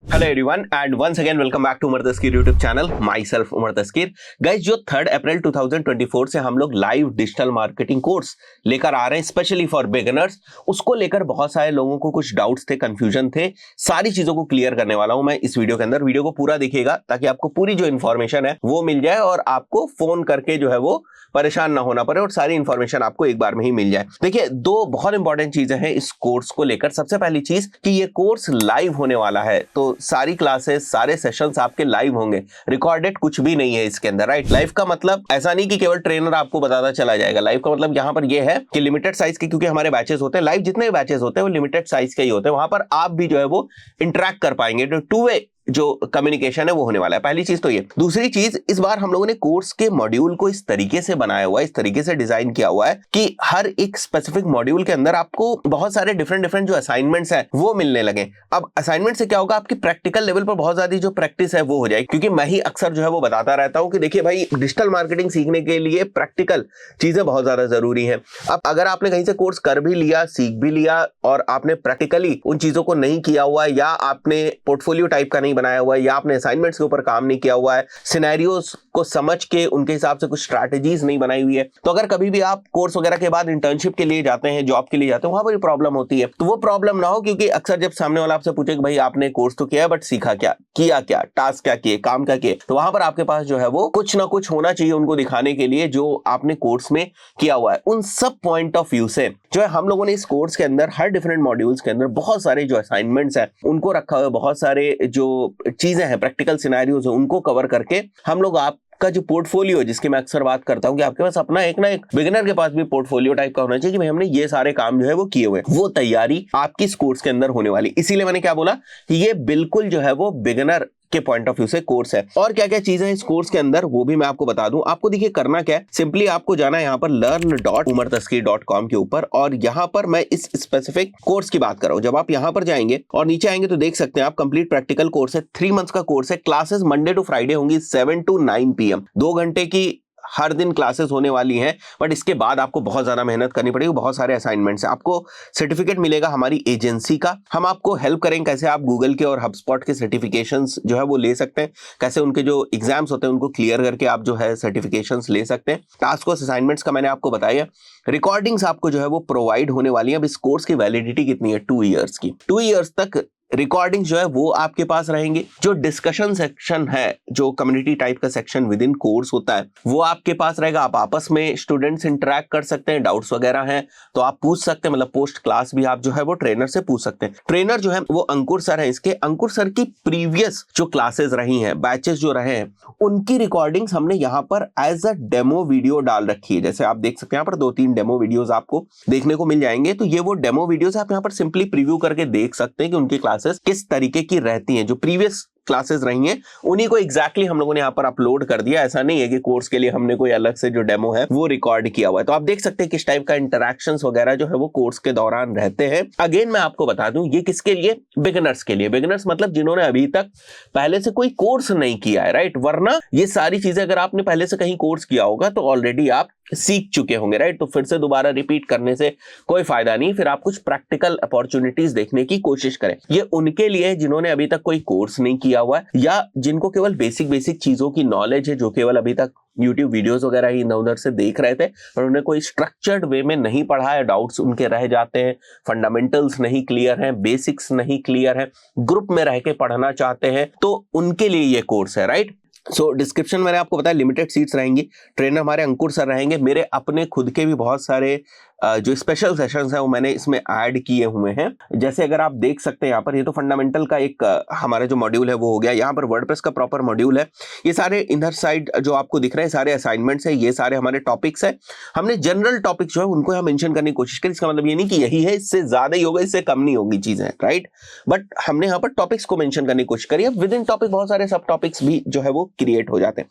Hello everyone and once again welcome back to Umar Taskeer YouTube channel. Myself Umar Taskeer. Guys, जो 3 अप्रैल 2024 से हम लोग live digital marketing course लेकर आ रहे हैं स्पेशली फॉर बिगिनर्स, उसको लेकर बहुत सारे लोगों को कुछ डाउट्स थे, कंफ्यूजन थे। सारी चीजों को क्लियर करने वाला हूं मैं इस वीडियो के अंदर। वीडियो को पूरा देखिएगा ताकि आपको पूरी जो इन्फॉर्मेशन है वो मिल जाए और आपको फोन करके जो है वो परेशान ना होना पड़े और सारी इंफॉर्मेशन आपको एक बार में ही मिल जाए। देखिए, 2 बहुत इंपॉर्टेंट चीजें हैं इस कोर्स को लेकर। सबसे पहली चीज कि ये कोर्स लाइव होने वाला है, तो सारी क्लासेस, सारे सेशंस आपके लाइव होंगे, रिकॉर्डेड कुछ भी नहीं है इसके अंदर, राइट। लाइव का मतलब ऐसा नहीं कि केवल ट्रेनर आपको बताता चला जाएगा। लाइव का मतलब यहां पर यह है कि लिमिटेड साइज के, क्योंकि हमारे बैचेस होते हैं, लाइव जितने बैचेस होते हैं वो लिमिटेड साइज के ही होते हैं। वहां पर आप भी जो है वो इंटरेक्ट कर पाएंगे, तो 2 वे जो कम्युनिकेशन है वो होने वाला है। पहली चीज तो ये। दूसरी चीज, इस बार हम लोगों ने कोर्स के मॉड्यूल को इस तरीके से बनाया हुआ है, इस तरीके से डिजाइन किया हुआ है कि हर एक स्पेसिफिक मॉड्यूल के अंदर आपको बहुत सारे डिफरेंट जो असाइनमेंट्स हैं वो मिलने लगे। अब असाइनमेंट से क्या होगा, आपकी प्रैक्टिकल लेवल पर बहुत ज्यादा जो प्रैक्टिस है वो हो जाएगी। क्योंकि मैं ही अक्सर जो है वो बताता रहता हूं कि देखिए भाई, डिजिटल मार्केटिंग सीखने के लिए प्रैक्टिकल चीजें बहुत ज्यादा जरूरी है। अब अगर आपने कहीं से कोर्स कर भी लिया, सीख भी लिया और आपने प्रैक्टिकली उन चीजों को नहीं किया हुआ, या आपने पोर्टफोलियो टाइप का नहीं बनाया हुआ है, या आपने असाइनमेंट्स के ऊपर काम नहीं किया हुआ है, सिनेरियोस को समझ के उनके हिसाब से कुछ स्ट्रैटेजीज नहीं बनाई हुई है, तो अगर कभी भी आप कोर्स वगैरह के बाद इंटर्नशिप के लिए जाते हैं, जॉब के लिए जाते हैं, वहां पर प्रॉब्लम होती है। तो वो प्रॉब्लम ना हो, क्योंकि अक्सर जब सामने वाला आपसे पूछे कि भाई आपने कोर्स तो किया है बट सीखा क्या, किया क्या, टास्क क्या किए, काम क्या किए, तो वहां पर आपके पास जो है वो कुछ ना कुछ होना चाहिए उनको दिखाने के लिए जो आपने कोर्स में किया हुआ है। उन सब पॉइंट ऑफ व्यू से जो है हम लोगों ने इस कोर्स के अंदर हर डिफरेंट मॉड्यूल्स के अंदर बहुत सारे जो असाइनमेंट्स हैं उनको रखा हुआ है, बहुत सारे जो चीजें हैं, प्रैक्टिकल सिनेरियोज है, उनको कवर करके हम लोग आपका जो पोर्टफोलियो है, जिसकी मैं अक्सर बात करता हूं कि आपके पास अपना एक ना एक, बिगिनर के पास भी पोर्टफोलियो टाइप का होना चाहिए कि भाई हमने ये सारे काम जो है वो किए हुए हैं, वो तैयारी आपकी इस कोर्स के अंदर होने वाली। इसीलिए मैंने क्या बोला कि ये बिल्कुल जो है वो बिगिनर के पॉइंट ऑफ व्यू से कोर्स है। और क्या क्या चीजें हैं इस कोर्स के अंदर वो भी मैं आपको बता दूं। आपको देखिए करना क्या है, सिंपली आपको जाना है यहाँ पर learn.umartaskeer.com के ऊपर, और यहाँ पर मैं इस स्पेसिफिक कोर्स की बात कर रहा हूँ। जब आप यहाँ पर जाएंगे और नीचे आएंगे तो देख सकते हैं आप, कंप्लीट प्रैक्टिकल कोर्स है, 3 मंथ्स का कोर्स है। क्लासेस मंडे टू फ्राइडे होंगी 7 to 9 PM, 2 घंटे की हर दिन क्लासेस होने वाली हैं। बट इसके बाद आपको बहुत ज्यादा मेहनत करनी पड़ेगी, बहुत सारे असाइनमेंट्स हैं। आपको सर्टिफिकेट मिलेगा हमारी एजेंसी का, हम आपको हेल्प करेंगे कैसे आप गूगल के और हबस्पॉट के सर्टिफिकेशंस जो है वो ले सकते हैं, कैसे उनके जो एग्जाम्स होते हैं उनको क्लियर करके आप जो है सर्टिफिकेशंस ले सकते हैं। टास्क और असाइनमेंट्स का मैंने आपको बताया। रिकॉर्डिंग्स आपको जो है वो प्रोवाइड होने वाली है। अब इस कोर्स की वैलिडिटी कितनी है, 2 ईयर्स की। 2 ईयर्स तक रिकॉर्डिंग जो है वो आपके पास रहेंगे। जो डिस्कशन सेक्शन है, जो कम्युनिटी टाइप का सेक्शन विद इन कोर्स होता है, वो आपके पास रहेगा। आप आपस में स्टूडेंट्स इंटरेक्ट कर सकते हैं, डाउट्स वगैरह हैं तो आप पूछ सकते हैं, मतलब पोस्ट क्लास भी आप जो है वो ट्रेनर से पूछ सकते हैं। ट्रेनर जो है वो अंकुर सर है। इसके अंकुर सर की प्रीवियस जो क्लासेस रही हैं, बैचेस जो रहे हैं, उनकी रिकॉर्डिंग्स हमने यहाँ पर एज अ डेमो वीडियो डाल रखी है। जैसे आप देख सकते हैं यहाँ पर 2-3 डेमो वीडियोस आपको देखने को मिल जाएंगे। तो ये वो डेमो वीडियोस आप यहाँ पर सिंपली प्रीव्यू करके देख सकते हैं कि उनकी क्लासेस किस तरीके की रहती हैं। जो प्रीवियस क्लासेस रही हैं उन्हीं को एग्जैक्टली हम लोगों ने यहाँ पर अपलोड कर दिया। ऐसा नहीं है कि कोर्स के लिए हमने कोई अलग से जो डेमो है वो रिकॉर्ड किया हुआ है। तो आप देख सकते हैं किस टाइप का इंटरैक्शंस वगैरह जो है वो कोर्स के दौरान रहते हैं। अगेन मैं आपको बता दूं, ये किसके लिए, बिगिनर्स के लिए। बिगिनर्स मतलब जिन्होंने अभी तक पहले से कोई कोर्स नहीं किया है, राइट। वरना ये सारी चीजें अगर आपने पहले से कहीं कोर्स किया होगा तो ऑलरेडी आप सीख चुके होंगे, राइट। तो फिर से दोबारा रिपीट करने से कोई फायदा नहीं। फिर आप कुछ प्रैक्टिकल अपॉर्चुनिटीज देखने की कोशिश करें। ये उनके लिए जिन्होंने अभी तक कोई कोर्स नहीं किया हुआ है, या जिनको केवल बेसिक चीजों की नॉलेज है, जो केवल अभी तक YouTube वीडियोस वगैरह ही इधर उधर से देख रहे थे और उन्हें कोई स्ट्रक्चर्ड वे में नहीं पढ़ा है, डाउट्स उनके रह जाते हैं, फंडामेंटल्स नहीं क्लियर हैं, बेसिक्स नहीं क्लियर है, ग्रुप में रह के पढ़ना चाहते हैं, तो उनके लिए ये कोर्स है, राइट। सो डिस्क्रिप्शन मैंने आपको बताया, लिमिटेड सीट्स रहेंगी। ट्रेनर हमारे अंकुर सर रहेंगे। मेरे अपने खुद के भी बहुत सारे जो स्पेशल सेशंस हैं वो मैंने इसमें ऐड किए हुए हैं। जैसे अगर आप देख सकते हैं यहाँ पर, ये तो फंडामेंटल का एक हमारा जो मॉड्यूल है वो हो गया। यहाँ पर वर्डप्रेस का प्रॉपर मॉड्यूल है। ये सारे इधर साइड जो आपको दिख रहे हैं सारे असाइनमेंट्स हैं, ये सारे हमारे टॉपिक्स हैं। हमने जनरल टॉपिक जो है उनको यहाँ मेंशन करने की कोशिश करी। इसका मतलब ये नहीं कि यही है, इससे ज्यादा ही होगा, इससे कम नहीं होगी चीजें, राइट। बट हमने यहाँ पर टॉपिक्स को मेंशन करने की कोशिश करी है। विद इन टॉपिक बहुत सारे सब टॉपिक्स भी जो है वो क्रिएट हो जाते हैं।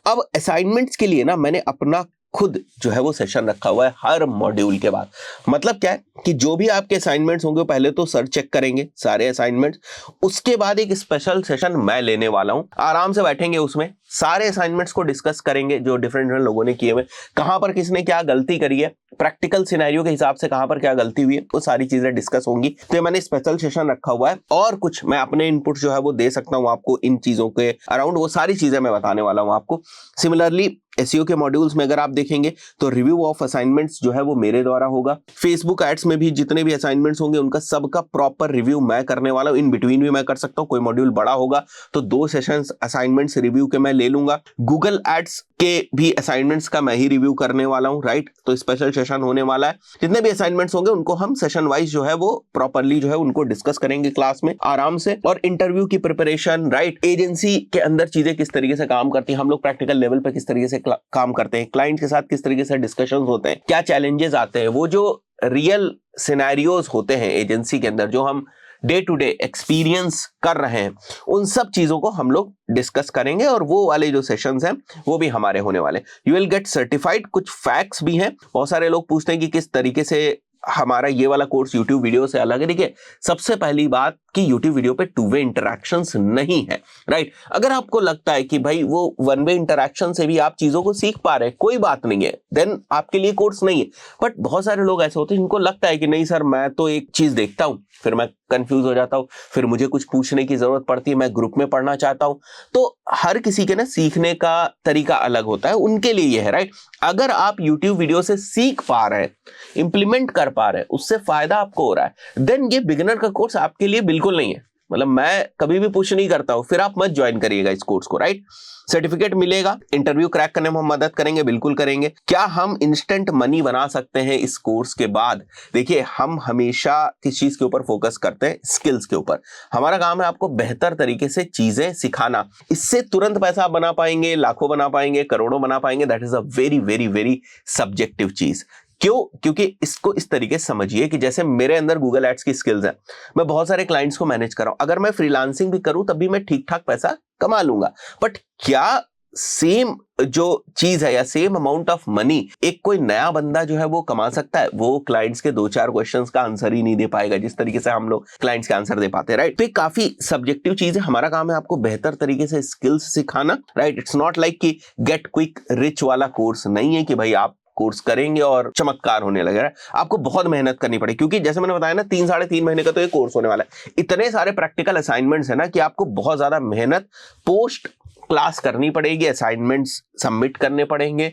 अब असाइनमेंट्स के लिए ना मैंने अपना खुद जो है वो सेशन रखा हुआ है हर मॉड्यूल के बाद। मतलब क्या है कि जो भी आपके असाइनमेंट्स होंगे पहले तो सर चेक करेंगे सारे असाइनमेंट्स, उसके बाद एक स्पेशल सेशन मैं लेने वाला हूं। आराम से बैठेंगे, उसमें सारे असाइनमेंट्स को डिस्कस करेंगे जो डिफरेंट लोगों ने किए हुए, कहां पर किसने क्या गलती करी है, प्रैक्टिकल सिनेरियो के हिसाब से कहां पर क्या गलती हुई है, वो सारी चीजें डिस्कस होंगी। तो ये मैंने स्पेशल सेशन रखा हुआ है और कुछ मैं अपने इनपुट जो है वो दे सकता हूं आपको इन चीजों के अराउंड, वो सारी चीजें मैं बताने वाला हूं आपको। सिमिलरली एसईओ के मॉड्यूल्स में अगर आप देखेंगे तो रिव्यू ऑफ असाइनमेंट्स जो है वो मेरे द्वारा होगा। फेसबुक एड्स में भी जितने भी असाइनमेंट्स होंगे उनका सबका प्रॉपर रिव्यू मैं करने वाला हूं। इन बिटवीन भी मैं कर सकता हूं, कोई मॉड्यूल बड़ा होगा तो 2 सेशंस असाइनमेंट्स रिव्यू के मैं ले लूंगा। गूगल एड्स के भी असाइनमेंट्स का मैं ही रिव्यू करने वाला हूं, राइट। तो स्पेशल सेशन होने वाला है। जितने भी असाइनमेंट्स होंगे उनको हम सेशन वाइज जो है वो प्रॉपर्ली जो है उनको डिस्कस करेंगे क्लास में आराम से। और इंटरव्यू की प्रिपरेशन, राइट, एजेंसी के अंदर चीजें किस तरीके से काम करती हैं, हम लोग प्रैक्टिकल लेवल पे किस तरीके से काम करते हैं, क्लाइंट के साथ किस तरीके से डिस्कशंस होते हैं, क्या चैलेंजेस आते हैं, वो जो रियल सिनेरियोज होते हैं एजेंसी के अंदर जो हम डे टू डे एक्सपीरियंस कर रहे हैं, उन सब चीजों को हम लोग डिस्कस करेंगे। और वो वाले जो सेशंस हैं वो भी हमारे होने वाले। You will get certified. कुछ फैक्ट्स भी हैं, बहुत सारे लोग पूछते हैं कि किस तरीके से हमारा ये वाला कोर्स YouTube वीडियो से अलग है। देखिए, सबसे पहली बात कि YouTube वीडियो पे 2 वे इंटरैक्शंस नहीं है, राइट। अगर आपको लगता है कि भाई वो 1 वे इंटरैक्शन से भी आप चीजों को सीख पा रहे हैं, कोई बात नहीं है, देन आपके लिए कोर्स नहीं है। बट बहुत सारे लोग ऐसे होते हैं जिनको लगता है कि नहीं सर, मैं तो एक चीज देखता हूं, फिर मैं कंफ्यूज हो जाता हूं, फिर मुझे कुछ पूछने की जरूरत पड़ती है, मैं ग्रुप में पढ़ना चाहता हूं। तो हर किसी के ना सीखने का तरीका अलग होता है, उनके लिए ये है, राइट। अगर आप YouTube वीडियो से सीख पा रहे हैं, इंप्लीमेंट कर पा रहे हैं, उससे फायदा आपको हो रहा है, देन ये बिगिनर का कोर्स आपके लिए बिल्कुल नहीं है। मतलब मैं कभी भी पुश नहीं करता हूं, फिर आप मत ज्वाइन करिएगा इस कोर्स को, राइट। सर्टिफिकेट मिलेगा, इंटरव्यू क्रैक करने में हम मदद करेंगे, बिल्कुल करेंगे। क्या हम इंस्टेंट मनी बना सकते हैं इस कोर्स के बाद? देखिए, हम हमेशा किस चीज के ऊपर फोकस करते हैं? स्किल्स के ऊपर। हमारा काम है आपको बेहतर तरीके से चीजें सिखाना। इससे तुरंत पैसा आप बना पाएंगे, लाखों बना पाएंगे, करोड़ों बना पाएंगे, that is a very very very subjective चीज। क्यों? क्योंकि इसको इस तरीके से समझिए कि जैसे मेरे अंदर गूगल एड्स की स्किल्स हैं, मैं बहुत सारे क्लाइंट्स को मैनेज कर रहा हूं, अगर मैं फ्रीलांसिंग भी करूं तब भी मैं ठीक ठाक पैसा कमा लूंगा। बट क्या सेम जो चीज है या सेम अमाउंट ऑफ मनी एक कोई नया बंदा जो है वो कमा सकता है? वो क्लाइंट्स के 2-4 क्वेश्चंस का आंसर ही नहीं दे पाएगा जिस तरीके से हम लोग क्लाइंट्स के आंसर दे पाते हैं, राइट। तो ये काफी सब्जेक्टिव चीज है। हमारा काम है आपको बेहतर तरीके से स्किल्स सिखाना, राइट। इट्स नॉट लाइक कि गेट क्विक रिच वाला कोर्स नहीं है कि भाई आप कोर्स करेंगे और चमत्कार होने लगेगा। आपको बहुत मेहनत करनी पड़ेगी, क्योंकि जैसे मैंने बताया ना 3-3.5 महीने का तो ये कोर्स होने वाला है। इतने सारे प्रैक्टिकल असाइनमेंट्स है ना कि आपको बहुत ज्यादा मेहनत पोस्ट क्लास करनी पड़ेगी, असाइनमेंट्स सबमिट करने पड़ेंगे।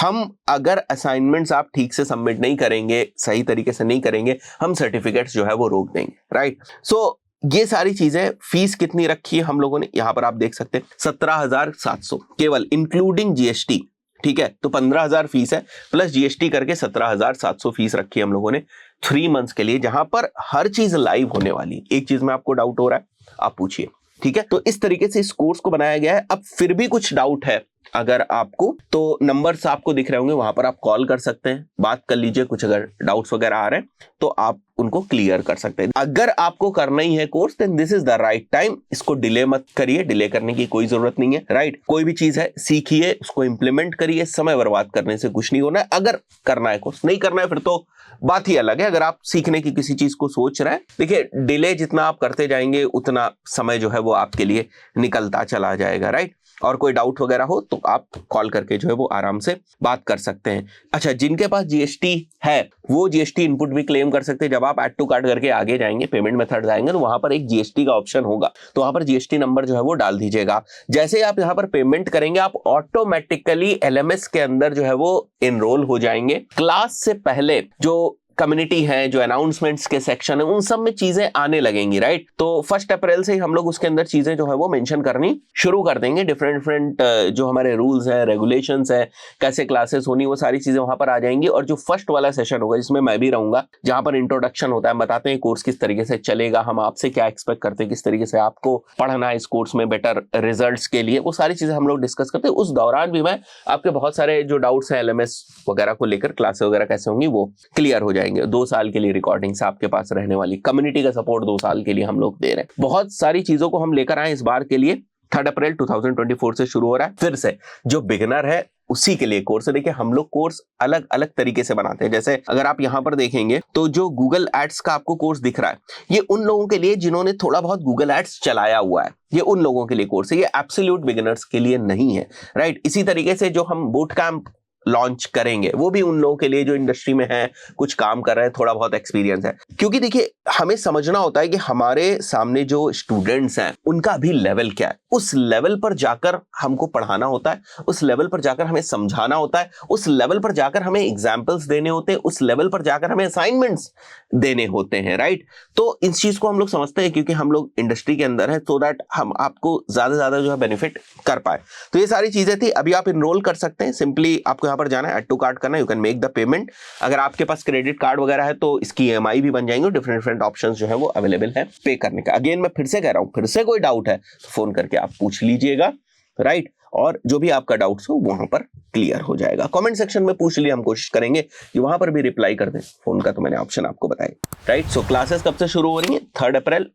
हम अगर असाइनमेंट्स आप ठीक से सबमिट नहीं करेंगे, सही तरीके से नहीं करेंगे, हम सर्टिफिकेट्स जो है वो रोक देंगे, राइट। सो ये सारी चीजें। फीस कितनी रखी है हम लोगों ने, यहां पर आप देख सकते हैं 17,700 केवल इंक्लूडिंग जीएसटी, ठीक है। तो 15,000 फीस है, प्लस जीएसटी करके 17,700 फीस रखी है हम लोगों ने 3 मंथ्स के लिए, जहां पर हर चीज लाइव होने वाली। एक चीज में आपको डाउट हो रहा है, आप पूछिए, ठीक है। तो इस तरीके से इस कोर्स को बनाया गया है। अब फिर भी कुछ डाउट है अगर आपको, तो नंबर्स आपको दिख रहे होंगे, वहां पर आप कॉल कर सकते हैं, बात कर लीजिए। कुछ अगर डाउट्स वगैरह आ रहे हैं तो आप उनको क्लियर कर सकते हैं। अगर आपको करना ही है course, then this is the right time. इसको डिले मत करिए, डिले करने की कोई जरूरत नहीं है, राइट। कोई भी चीज है सीखिए, उसको इंप्लीमेंट करिए, समय बर्बाद करने से कुछ नहीं होना है। अगर करना है कोर्स, नहीं करना है फिर तो बात ही अलग है। अगर आप सीखने की किसी चीज को सोच रहे हैं, देखिए डिले जितना आप करते जाएंगे उतना समय जो है वो आपके लिए निकलता चला जाएगा, राइट। और कोई डाउट वगैरह हो तो आप कॉल करके जो है वो आराम से बात कर सकते हैं। अच्छा, जिनके पास जीएसटी है वो जीएसटी इनपुट भी क्लेम कर सकते हैं। जब आप ऐड टू कार्ट करके आगे जाएंगे, पेमेंट मेथड जाएंगे, तो वहां पर एक जीएसटी का ऑप्शन होगा, तो वहां पर जीएसटी नंबर जो है वो डाल दीजिएगा। जैसे आप यहाँ पर पेमेंट करेंगे, आप ऑटोमेटिकली एलएमएस के अंदर जो है वो एनरोल हो जाएंगे। क्लास से पहले जो कम्युनिटी है, जो अनाउंसमेंट्स के सेक्शन है, उन सब में चीजें आने लगेंगी, राइट। तो 1 अप्रैल से ही हम लोग उसके अंदर चीजें जो है वो मेंशन करनी शुरू कर देंगे। डिफरेंट जो हमारे रूल्स है, रेगुलेशंस है, कैसे क्लासेस होनी, वो सारी चीजें वहां पर आ जाएंगी। और जो फर्स्ट वाला सेशन होगा जिसमें मैं भी रहूंगा, जहां पर इंट्रोडक्शन होता है, बताते हैं कोर्स किस तरीके से चलेगा, हम आपसे क्या एक्सपेक्ट करते हैं, किस तरीके से आपको पढ़ना है इस कोर्स में बेटर रिजल्ट्स के लिए, वो सारी चीजें हम लोग डिस्कस करते हैं। उस दौरान भी मैं आपके बहुत सारे जो डाउट्स हैं एलएमएस वगैरह को लेकर, क्लासेस वगैरह कैसे होंगी, वो क्लियर हो जाएंगे। 2 साल के लिए रिकॉर्डिंग्स आपके पास रहने वाली, कम्युनिटी का सपोर्ट 2 साल के लिए हम लोग दे रहे हैं। बहुत सारी चीजों को हम लेकर आए इस बार के लिए। 3 अप्रैल 2024 से शुरू हो रहा है। फिर से जो बिगिनर है उसी के लिए कोर्स है। देखिए हम लोग कोर्स अलग अलग तरीके से बनाते हैं। जैसे अगर आप यहाँ पर देखेंगे तो जो गूगल एड्स का आपको कोर्स दिख रहा है, ये उन लोगों के लिए जिन्होंने थोड़ा बहुत गूगल एड्स चलाया हुआ है, ये उन लोगों के लिए कोर्स है, ये एब्सोल्यूट बिगिनर्स के लिए नहीं है, राइट। इसी तरीके से जो हम बूट कैंप लॉन्च करेंगे वो भी उन लोगों के लिए जो इंडस्ट्री में है, कुछ काम कर रहे हैं, थोड़ा बहुत एक्सपीरियंस है। क्योंकि देखिए हमें समझना होता है कि हमारे सामने जो स्टूडेंट्स हैं उनका भी लेवल क्या है, उस लेवल पर जाकर हमको पढ़ाना होता है, उस लेवल पर जाकर हमें समझाना होता है, उस लेवल पर जाकर हमें एग्जाम्पल्स देने होते हैं, उस लेवल पर जाकर हमें असाइनमेंट्स देने होते हैं, राइट। तो इस चीज को हम लोग समझते हैं क्योंकि हम लोग इंडस्ट्री के अंदर है, सो दैट हम आपको ज्यादा से ज्यादा जो है बेनिफिट कर पाए। तो ये सारी चीजें थी। अभी आप इनरोल कर सकते हैं, सिंपली आपको पर जाना है, ऐड टू कार्ट करना, you can make the payment. अगर आपके पास क्रेडिट कार्ड वगैरह है तो इसकी ईएमआई भी बन जाएंगे, डिफरेंट डिफरेंट ऑप्शंस जो है वो अवेलेबल है पे करने का। अगेन मैं फिर से कह रहा हूं, फिर से कोई डाउट है तो फोन करके आप पूछ लीजिएगा, राइट। और जो भी आपका डाउट्स हो वहां पर क्लियर हो जाएगा। कमेंट सेक्शन में पूछ लिए, हम कोशिश करेंगे कि वहां पर भी रिप्लाई कर दें। फोन का तो मैंने ऑप्शन आपको बताया, राइट। सो क्लासेस कब से शुरू हो रही है? 3 अप्रैल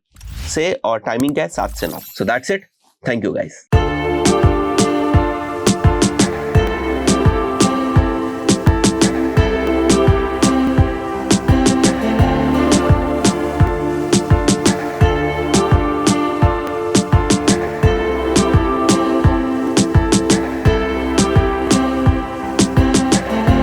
से, और टाइमिंग क्या है? 7 से 9। So that's it, thank you guys.